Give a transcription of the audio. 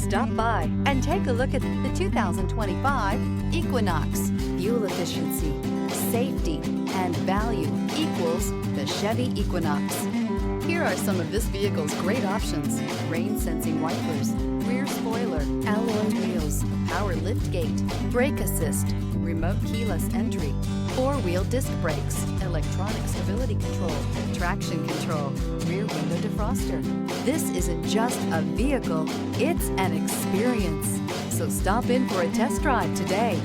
Stop by and take a look at the 2025 Equinox. Fuel efficiency, safety, and value equals the Chevy Equinox. Here are some of this vehicle's great options: rain-sensing wipers, rear spoiler, alloy wheels, power liftgate, brake assist, remote keyless entry, four-wheel disc brakes, electronic stability control, traction control, rear window defroster. This isn't just a vehicle, it's an experience. So stop in for a test drive today.